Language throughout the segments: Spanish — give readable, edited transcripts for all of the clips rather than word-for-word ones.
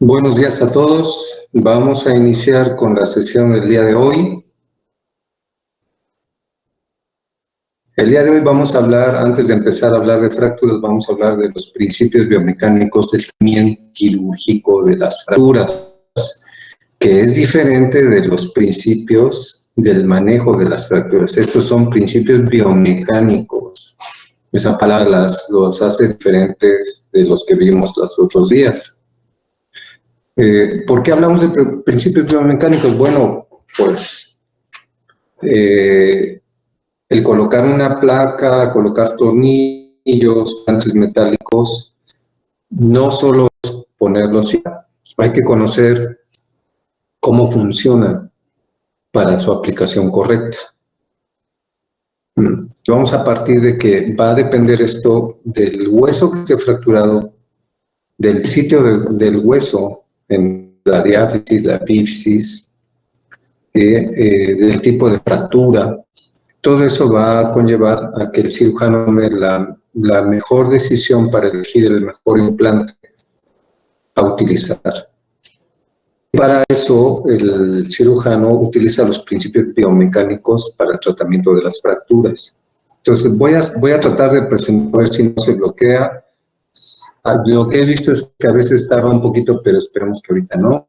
Buenos días a todos. Vamos a iniciar con la sesión del día de hoy. El día de hoy vamos a hablar, antes de empezar a hablar de fracturas, vamos a hablar de los principios biomecánicos del tratamiento quirúrgico de las fracturas, que es diferente de los principios del manejo de las fracturas. Estos son principios biomecánicos. Esa palabra los hace diferentes de los que vimos los otros días. ¿Por qué hablamos de principios biomecánicos? Bueno, pues el colocar una placa, colocar tornillos, guantes metálicos, no solo es ponerlos, hay que conocer cómo funcionan para su aplicación correcta. Vamos a partir de que va a depender esto del hueso que esté fracturado, del sitio del hueso, en la diáfisis, la epífisis, del tipo de fractura. Todo eso va a conllevar a que el cirujano tome la mejor decisión para elegir el mejor implante a utilizar. Para eso, el cirujano utiliza los principios biomecánicos para el tratamiento de las fracturas. Entonces, voy a tratar de presentar, a ver si no se bloquea. Lo que he visto es que a veces tarda un poquito, pero esperemos que ahorita no.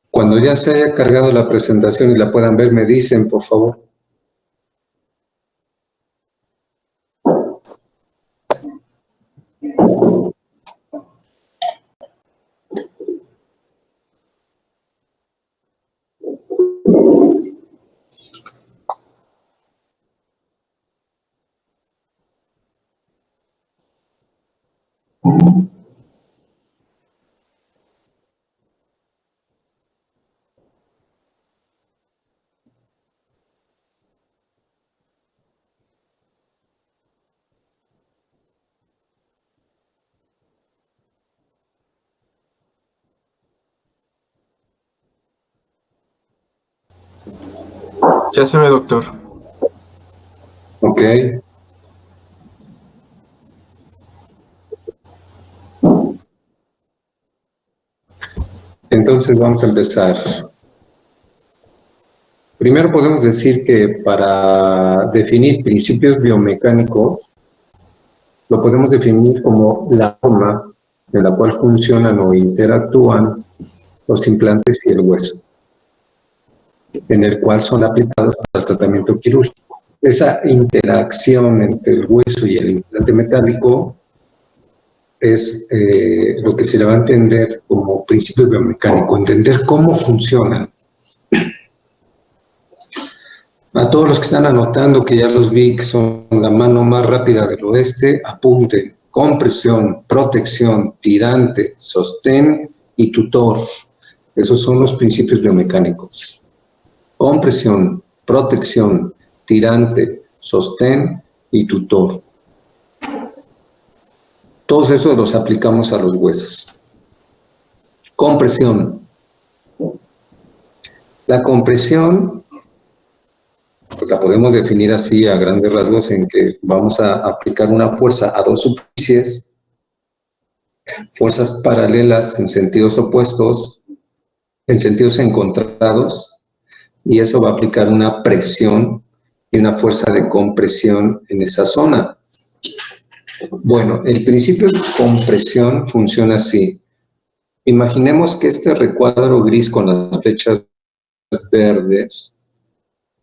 Cuando ya se haya cargado la presentación y la puedan ver, me dicen, por favor. Ya se ve, doctor. Ok. Entonces vamos a empezar. Primero podemos decir que para definir principios biomecánicos, lo podemos definir como la forma en la cual funcionan o interactúan los implantes y el hueso, en el cual son aplicados para el tratamiento quirúrgico. Esa interacción entre el hueso y el implante metálico es lo que se le va a entender como principio biomecánico, entender cómo funcionan. A todos los que están anotando, que ya los vi que son la mano más rápida del oeste, apunten: compresión, protección, tirante, sostén y tutor. Esos son los principios biomecánicos. Compresión, protección, tirante, sostén y tutor. Todos esos los aplicamos a los huesos. Compresión. La compresión, pues la podemos definir así a grandes rasgos, en que vamos a aplicar una fuerza a dos superficies, fuerzas paralelas en sentidos opuestos, en sentidos encontrados, y eso va a aplicar una presión y una fuerza de compresión en esa zona. Bueno, el principio de compresión funciona así. Imaginemos que este recuadro gris con las flechas verdes,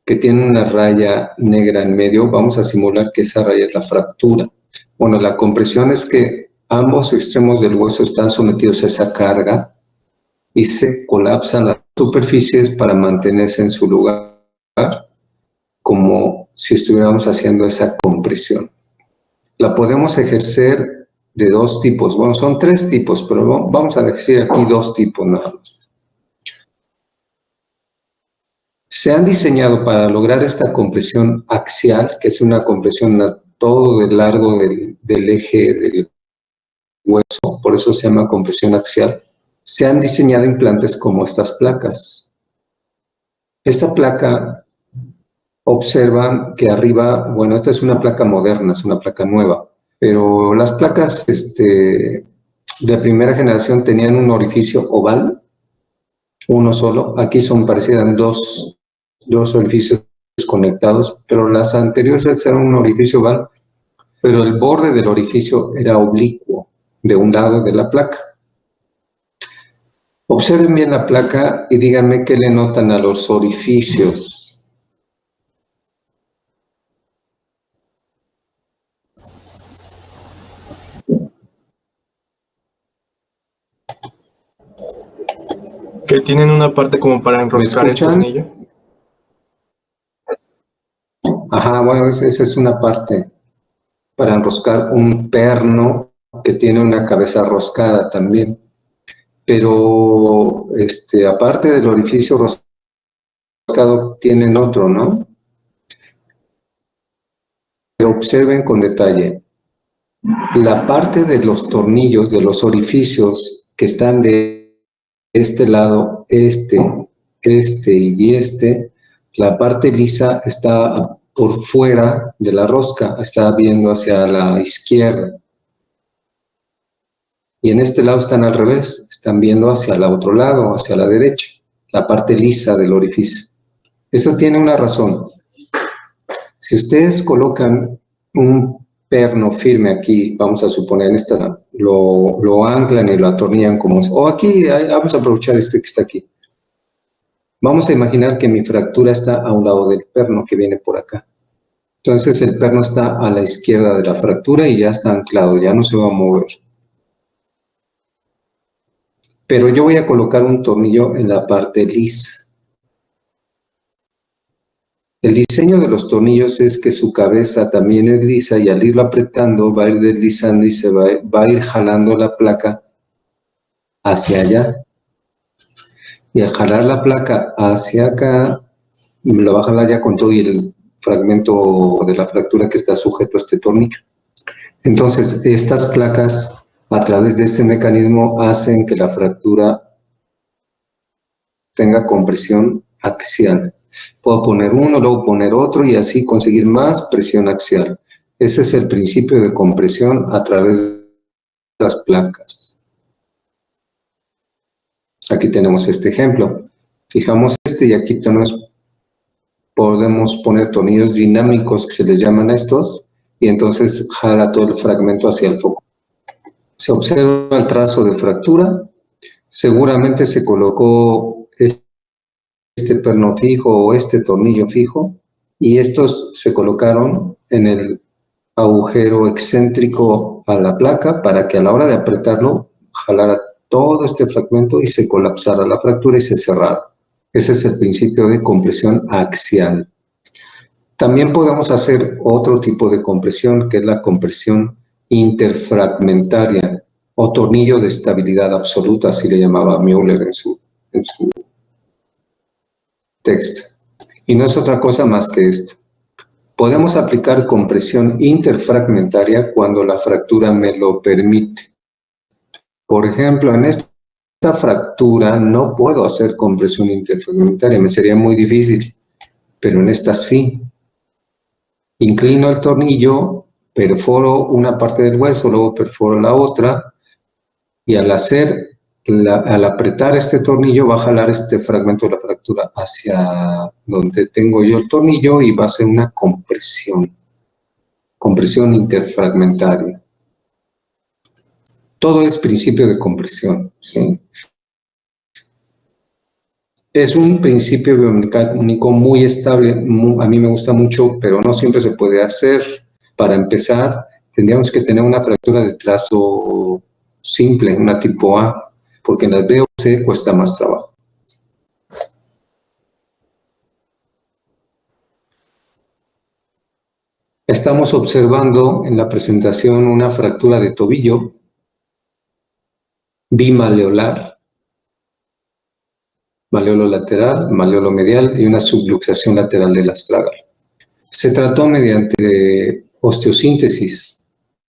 que tiene una raya negra en medio, vamos a simular que esa raya es la fractura. Bueno, la compresión es que ambos extremos del hueso están sometidos a esa carga y se colapsan las superficies para mantenerse en su lugar, como si estuviéramos haciendo esa compresión. La podemos ejercer de dos tipos. Bueno, son tres tipos, pero vamos a decir aquí dos tipos nada más. Se han diseñado para lograr esta compresión axial, que es una compresión a todo el largo del eje del hueso, por eso se llama compresión axial. Se han diseñado implantes como estas placas. Esta placa, observan que arriba, bueno, esta es una placa moderna, es una placa nueva, pero las placas de primera generación tenían un orificio oval, uno solo. Aquí son parecidas dos orificios conectados, pero las anteriores eran un orificio oval, pero el borde del orificio era oblicuo de un lado de la placa. Observen bien la placa y díganme qué le notan a los orificios. Que tienen una parte como para enroscar el tornillo. Ajá, bueno, esa es una parte para enroscar un perno que tiene una cabeza roscada también. Pero aparte del orificio roscado tienen otro, ¿no? Pero observen con detalle. La parte de los tornillos, de los orificios que están de este lado, la parte lisa está por fuera de la rosca, está viendo hacia la izquierda. Y en este lado están al revés, están viendo hacia el otro lado, hacia la derecha, la parte lisa del orificio. Eso tiene una razón. Si ustedes colocan un perno firme aquí, vamos a suponer en esta, lo anclan y lo atornillan como es. O aquí, vamos a aprovechar que está aquí. Vamos a imaginar que mi fractura está a un lado del perno que viene por acá. Entonces el perno está a la izquierda de la fractura y ya está anclado, ya no se va a mover. Pero yo voy a colocar un tornillo en la parte lisa. El diseño de los tornillos es que su cabeza también es lisa y al irlo apretando va a ir deslizando y se va a ir jalando la placa hacia allá. Y al jalar la placa hacia acá, lo va a jalar ya con todo y el fragmento de la fractura que está sujeto a este tornillo. Entonces, estas placas, a través de ese mecanismo, hacen que la fractura tenga compresión axial. Puedo poner uno, luego poner otro y así conseguir más presión axial. Ese es el principio de compresión a través de las placas. Aquí tenemos este ejemplo. Fijamos y aquí podemos poner tornillos dinámicos que se les llaman a estos y entonces jala todo el fragmento hacia el foco. Se observa el trazo de fractura. Seguramente se colocó este perno fijo o este tornillo fijo y estos se colocaron en el agujero excéntrico a la placa para que a la hora de apretarlo jalara todo este fragmento y se colapsara la fractura y se cerrara. Ese es el principio de compresión axial. También podemos hacer otro tipo de compresión que es la compresión interfragmentaria o tornillo de estabilidad absoluta, así le llamaba Müller en su texto. Y no es otra cosa más que esto. Podemos aplicar compresión interfragmentaria cuando la fractura me lo permite. Por ejemplo, en esta fractura no puedo hacer compresión interfragmentaria, me sería muy difícil, pero en esta sí. Inclino el tornillo, perforo una parte del hueso, luego perforo la otra, y al hacer al apretar este tornillo va a jalar este fragmento de la fractura hacia donde tengo yo el tornillo y va a ser una compresión interfragmentaria. Todo es principio de compresión, ¿sí? Es un principio biomecánico muy estable, a mí me gusta mucho, pero no siempre se puede hacer. Para empezar, tendríamos que tener una fractura de trazo simple, una tipo A, porque en las B o C cuesta más trabajo. Estamos observando en la presentación una fractura de tobillo bimaleolar, maleolo lateral, maleolo medial y una subluxación lateral del astragal. Se trató mediante osteosíntesis,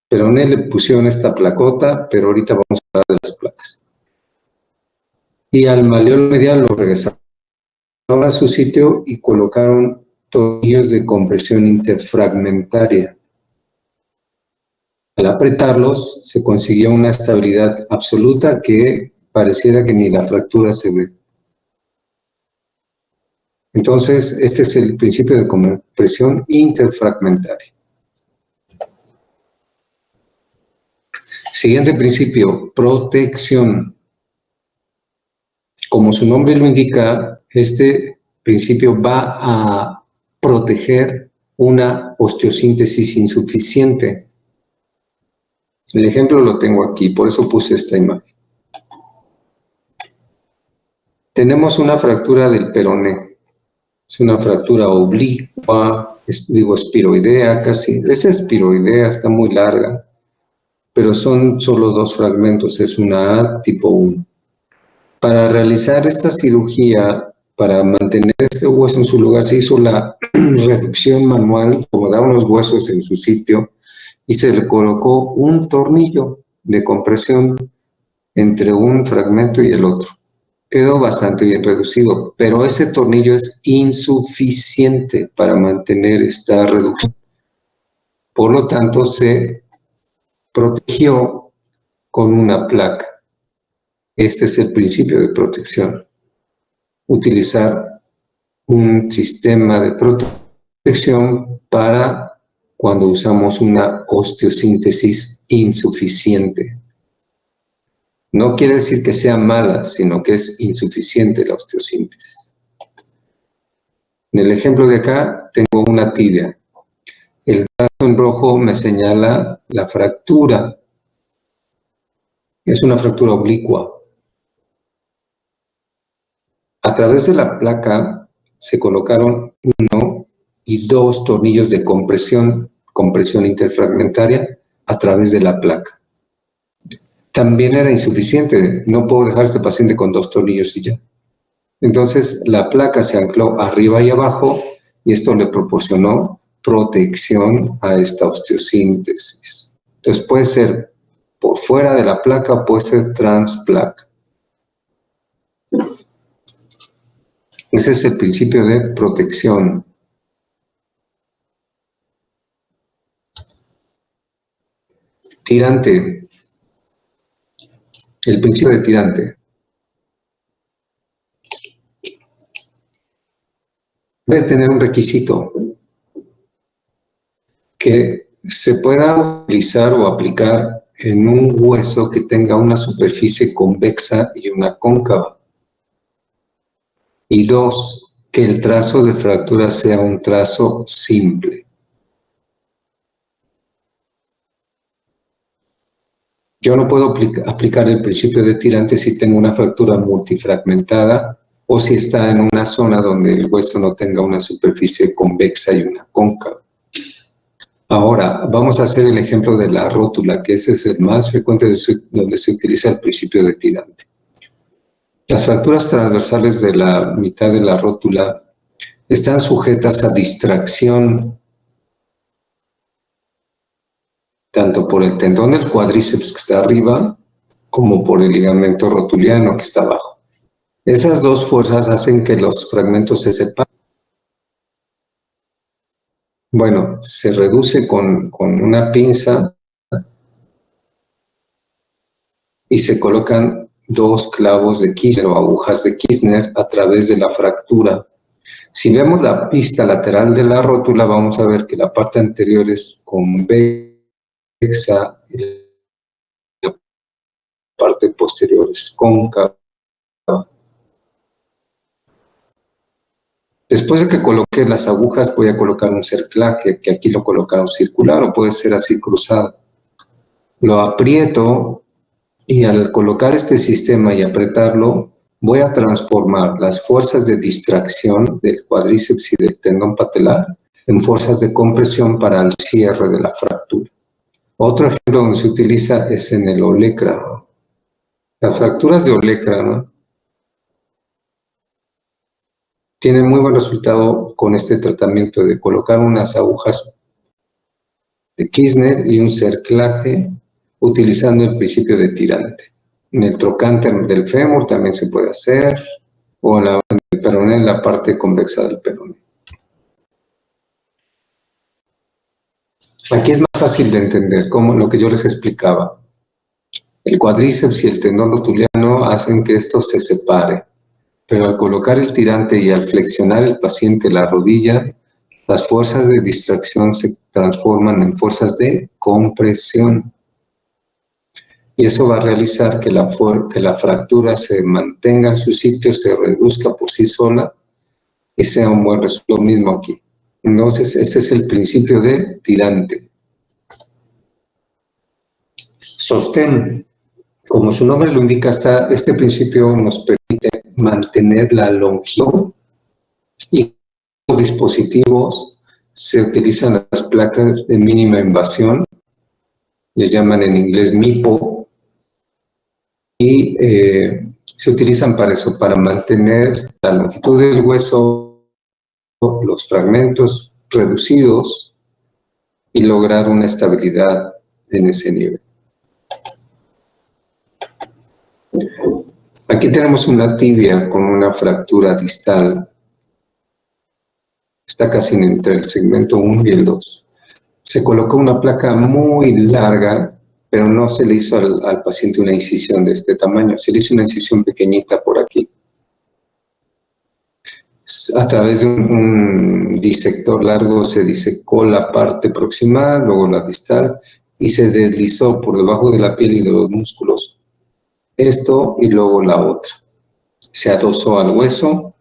pero en él le pusieron esta placota, pero ahorita vamos a hablar de las placas. Y al maleolo medial lo regresaron a su sitio y colocaron tornillos de compresión interfragmentaria. Al apretarlos se consiguió una estabilidad absoluta que pareciera que ni la fractura se ve. Entonces, este es el principio de compresión interfragmentaria. Siguiente principio, protección. Como su nombre lo indica, este principio va a proteger una osteosíntesis insuficiente. El ejemplo lo tengo aquí, por eso puse esta imagen. Tenemos una fractura del peroné. Es una fractura oblicua, espiroidea casi. Es espiroidea, está muy larga, pero son solo dos fragmentos, es una A tipo 1. Para realizar esta cirugía, para mantener este hueso en su lugar, se hizo la reducción manual, acomodar unos huesos en su sitio, y se le colocó un tornillo de compresión entre un fragmento y el otro. Quedó bastante bien reducido, pero ese tornillo es insuficiente para mantener esta reducción. Por lo tanto, se protegió con una placa. Este es el principio de protección. Utilizar un sistema de protección para cuando usamos una osteosíntesis insuficiente. No quiere decir que sea mala, sino que es insuficiente la osteosíntesis. En el ejemplo de acá tengo una tibia. El trazo en rojo me señala la fractura. Es una fractura oblicua. A través de la placa se colocaron 1 y 2 tornillos de compresión interfragmentaria a través de la placa. También era insuficiente, no puedo dejar a este paciente con 2 tornillos y ya. Entonces la placa se ancló arriba y abajo y esto le proporcionó protección a esta osteosíntesis. Entonces puede ser por fuera de la placa, puede ser transplaca. Ese es el principio de protección. Tirante. El principio de tirante. Debe tener un requisito que se pueda utilizar o aplicar en un hueso que tenga una superficie convexa y una cóncava. Y 2, que el trazo de fractura sea un trazo simple. Yo no puedo aplicar el principio de tirante si tengo una fractura multifragmentada o si está en una zona donde el hueso no tenga una superficie convexa y una cóncava. Ahora, vamos a hacer el ejemplo de la rótula, que ese es el más frecuente donde se utiliza el principio de tirante. Las fracturas transversales de la mitad de la rótula están sujetas a distracción tanto por el tendón del cuádriceps que está arriba como por el ligamento rotuliano que está abajo. Esas dos fuerzas hacen que los fragmentos se separen. Bueno, se reduce con una pinza y se colocan 2 clavos de Kirchner o agujas de Kirchner a través de la fractura. Si vemos la pista lateral de la rótula, vamos a ver que la parte anterior es convexa y la parte posterior es cóncava. Después de que coloque las agujas, voy a colocar un cerclaje, que aquí lo colocaron circular o puede ser así cruzado. Lo aprieto y al colocar este sistema y apretarlo, voy a transformar las fuerzas de distracción del cuádriceps y del tendón patelar en fuerzas de compresión para el cierre de la fractura. Otro ejemplo donde se utiliza es en el olecrano. Las fracturas de olecrano tienen muy buen resultado con este tratamiento de colocar unas agujas de Kirchner y un cerclaje utilizando el principio de tirante. En el trocante del fémur también se puede hacer, o en el peroné, en la parte convexa del peroné. Aquí es más fácil de entender, como lo que yo les explicaba. El cuádriceps y el tendón rotuliano hacen que esto se separe, pero al colocar el tirante y al flexionar el paciente la rodilla, las fuerzas de distracción se transforman en fuerzas de compresión. Y eso va a realizar que la fractura se mantenga en su sitio, se reduzca por sí sola y sea un buen resultado. Lo mismo aquí. Entonces, ese es el principio de tirante. Sostén. Como su nombre lo indica, este principio nos permite mantener la longitud y los dispositivos se utilizan las placas de mínima invasión, les llaman en inglés MIPO, y se utilizan para eso, para mantener la longitud del hueso, los fragmentos reducidos y lograr una estabilidad en ese nivel. Aquí tenemos una tibia con una fractura distal. Está casi entre el segmento 1 y el 2. Se colocó una placa muy larga, pero no se le hizo al paciente una incisión de este tamaño. Se le hizo una incisión pequeñita por aquí. A través de un disector largo se disecó la parte proximal, luego la distal, y se deslizó por debajo de la piel y de los músculos esto y luego la otra. Se adosó al hueso,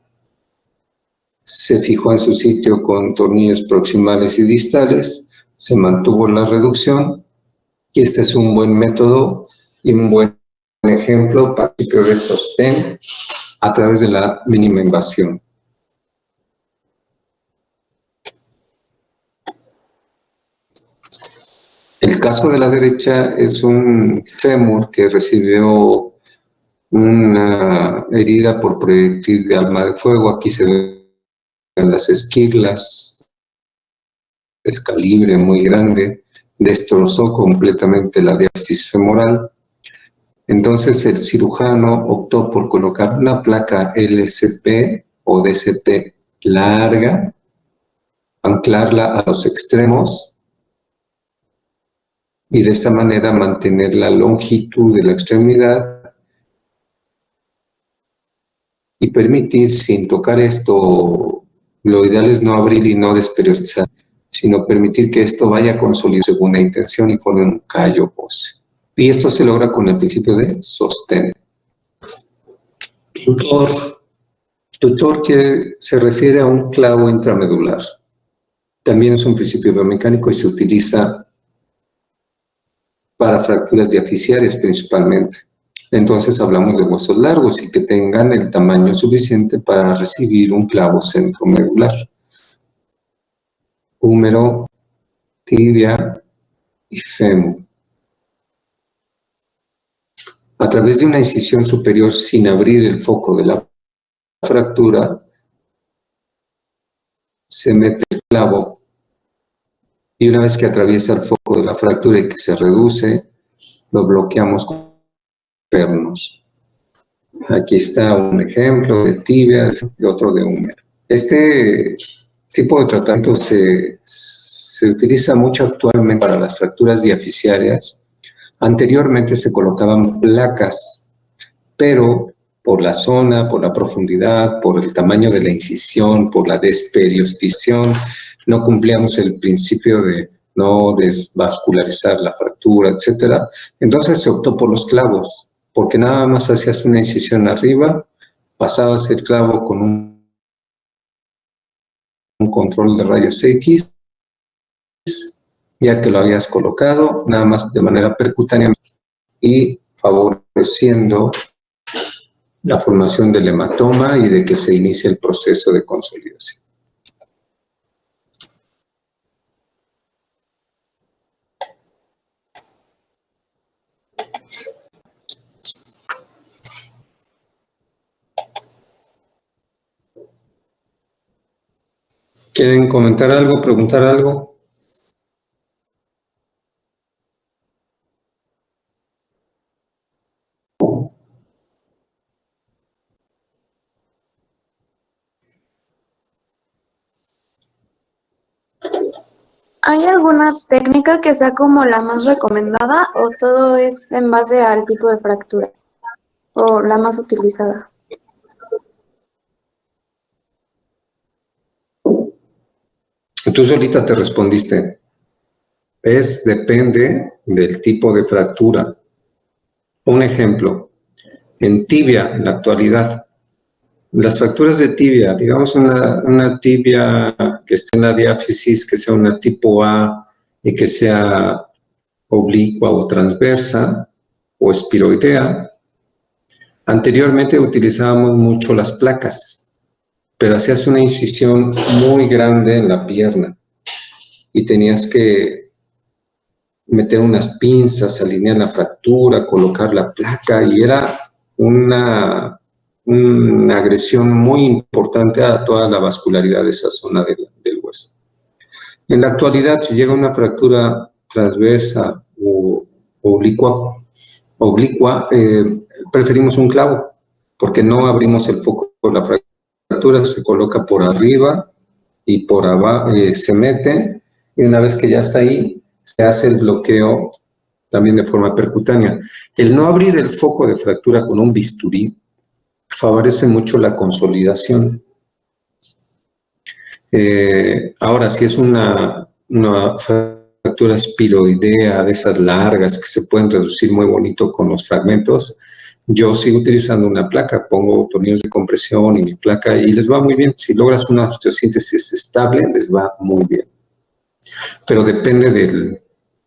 se fijó en su sitio con tornillos proximales y distales, se mantuvo la reducción y este es un buen método y un buen ejemplo para el principio de sostén a través de la mínima invasión. El caso de la derecha es un fémur que recibió una herida por proyectil de arma de fuego. Aquí se ven las esquirlas, el calibre muy grande, destrozó completamente la diástasis femoral. Entonces el cirujano optó por colocar una placa LSP o DCP larga, anclarla a los extremos y de esta manera mantener la longitud de la extremidad y permitir, sin tocar esto, lo ideal es no abrir y no desperiodizar, sino permitir que esto vaya consolidando según la intención y forme un callo óseo. Y esto se logra con el principio de sostén. Tutor que se refiere a un clavo intramedular. También es un principio biomecánico y se utiliza para fracturas diafisiarias principalmente. Entonces hablamos de huesos largos y que tengan el tamaño suficiente para recibir un clavo centromedular. Húmero, tibia y fémur. A través de una incisión superior sin abrir el foco de la fractura, se mete el clavo y una vez que atraviesa el foco de la fractura y que se reduce, lo bloqueamos con pernos. Aquí está un ejemplo de tibia y otro de húmero. Este tipo de tratamiento se utiliza mucho actualmente para las fracturas diafisiarias. Anteriormente se colocaban placas pero por la zona, por la profundidad, por el tamaño de la incisión, por la desperiodización, no cumplíamos el principio de no desvascularizar la fractura, etcétera. Entonces se optó por los clavos, porque nada más hacías una incisión arriba, pasabas el clavo con un control de rayos X, ya que lo habías colocado, nada más de manera percutánea y favoreciendo la formación del hematoma y de que se inicie el proceso de consolidación. ¿Quieren comentar algo, preguntar algo? ¿Hay alguna técnica que sea como la más recomendada o todo es en base al tipo de fractura o la más utilizada? Tú solita te respondiste. Depende del tipo de fractura. Un ejemplo, en tibia, en la actualidad, las fracturas de tibia, digamos una tibia que esté en la diáfisis, que sea una tipo A y que sea oblicua o transversa o espiroidea. Anteriormente utilizábamos mucho las placas, pero hacías una incisión muy grande en la pierna y tenías que meter unas pinzas, alinear la fractura, colocar la placa y era una agresión muy importante a toda la vascularidad de esa zona del hueso. En la actualidad, si llega una fractura transversa o oblicua, preferimos un clavo, porque no abrimos el foco. La fractura se coloca por arriba y por abajo, se mete, y una vez que ya está ahí, se hace el bloqueo también de forma percutánea. El no abrir el foco de fractura con un bisturí favorece mucho la consolidación. Ahora, si es una fractura espiroidea, de esas largas que se pueden reducir muy bonito con los fragmentos, yo sigo utilizando una placa, pongo tornillos de compresión y mi placa y les va muy bien. Si logras una osteosíntesis estable, les va muy bien. Pero depende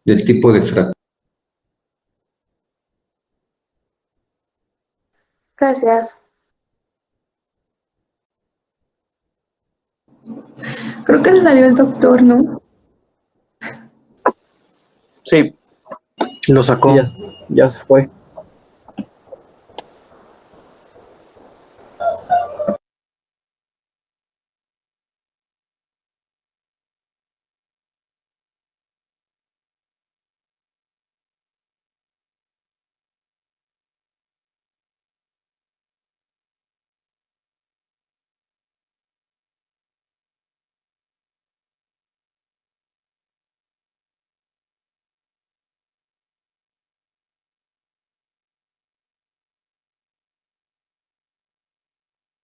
del tipo de fractura. Gracias. Creo que se salió el doctor, ¿no? Sí, lo sacó. Ya se fue.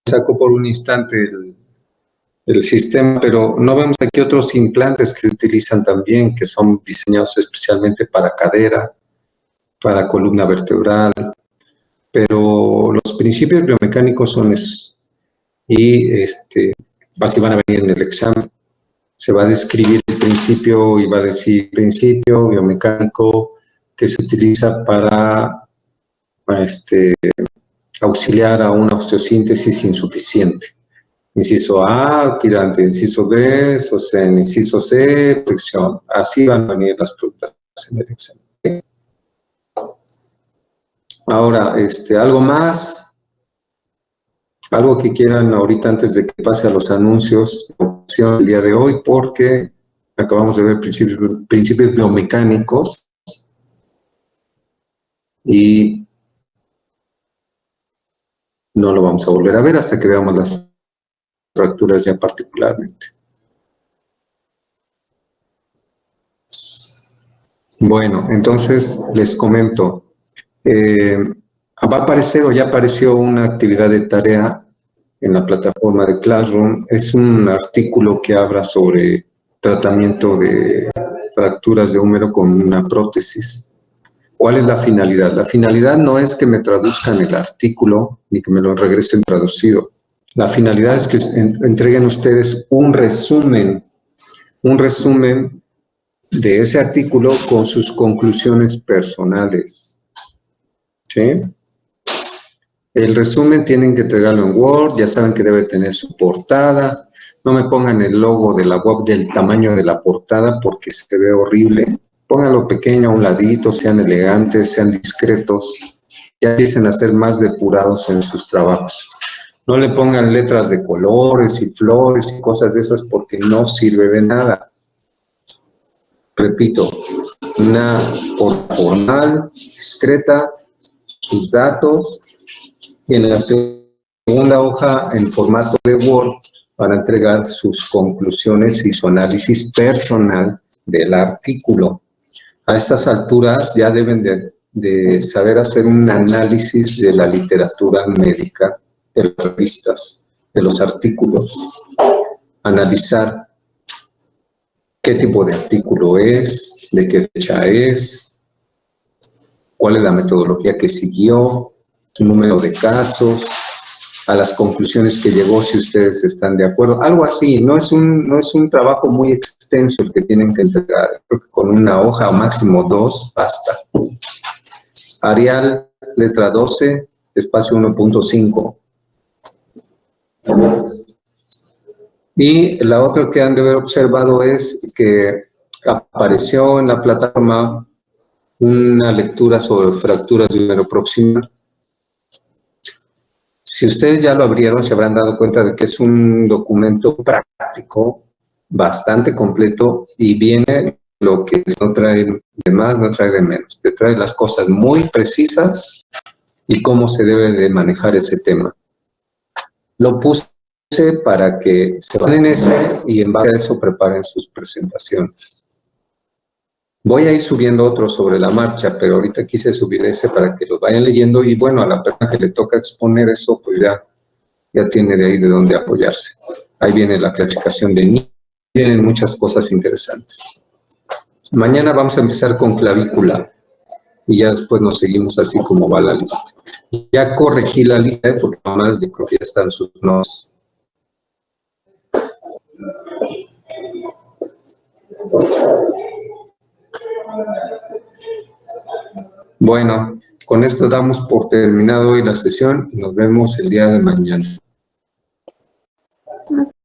Saco por un instante el sistema, pero no vemos aquí otros implantes que se utilizan también, que son diseñados especialmente para cadera, para columna vertebral, pero los principios biomecánicos son esos. Y así van a venir en el examen. Se va a describir el principio y va a decir principio biomecánico que se utiliza para auxiliar a una osteosíntesis insuficiente. Inciso A, tirante, inciso B, sostén, inciso C, flexión. Así van a venir las preguntas en el examen. Ahora, algo más, algo que quieran ahorita antes de que pase a los anuncios el día de hoy, porque acabamos de ver principios biomecánicos y no lo vamos a volver a ver hasta que veamos las fracturas ya particularmente. Bueno, entonces les comento. Va a aparecer o ya apareció una actividad de tarea en la plataforma de Classroom. Es un artículo que habla sobre tratamiento de fracturas de húmero con una prótesis. ¿Cuál es la finalidad? La finalidad no es que me traduzcan el artículo ni que me lo regresen traducido. La finalidad es que entreguen ustedes un resumen de ese artículo con sus conclusiones personales. ¿Sí? El resumen tienen que entregarlo en Word, ya saben que debe tener su portada. No me pongan el logo de la web del tamaño de la portada porque se ve horrible. Pónganlo pequeño a un ladito, sean elegantes, sean discretos. Ya empiecen a ser más depurados en sus trabajos. No le pongan letras de colores y flores y cosas de esas porque no sirve de nada. Repito, una formal, discreta, sus datos, y en la segunda hoja en formato de Word para entregar sus conclusiones y su análisis personal del artículo. A estas alturas ya deben de saber hacer un análisis de la literatura médica, de las revistas, de los artículos, analizar qué tipo de artículo es, de qué fecha es, cuál es la metodología que siguió, su número de casos, a las conclusiones que llegó, si ustedes están de acuerdo. Algo así, no es un trabajo muy extenso el que tienen que entregar. Creo que con una hoja o máximo 2 basta. Arial, letra 12, espacio 1.5. Y la otra que han de haber observado es que apareció en la plataforma una lectura sobre fracturas de húmero proximal. Si ustedes ya lo abrieron, se habrán dado cuenta de que es un documento práctico, bastante completo, y viene lo que no trae de más, no trae de menos. Te trae las cosas muy precisas y cómo se debe de manejar ese tema. Lo puse para que se van en ese y en base a eso preparen sus presentaciones. Voy a ir subiendo otro sobre la marcha, pero ahorita quise subir ese para que lo vayan leyendo y bueno, a la persona que le toca exponer eso, pues ya tiene de ahí de dónde apoyarse. Ahí viene la clasificación de niños, vienen muchas cosas interesantes. Mañana vamos a empezar con clavícula y ya después nos seguimos así como va la lista. Ya corregí la lista porque normal de creo que ya están sus notas. Bueno, con esto damos por terminado hoy la sesión y nos vemos el día de mañana.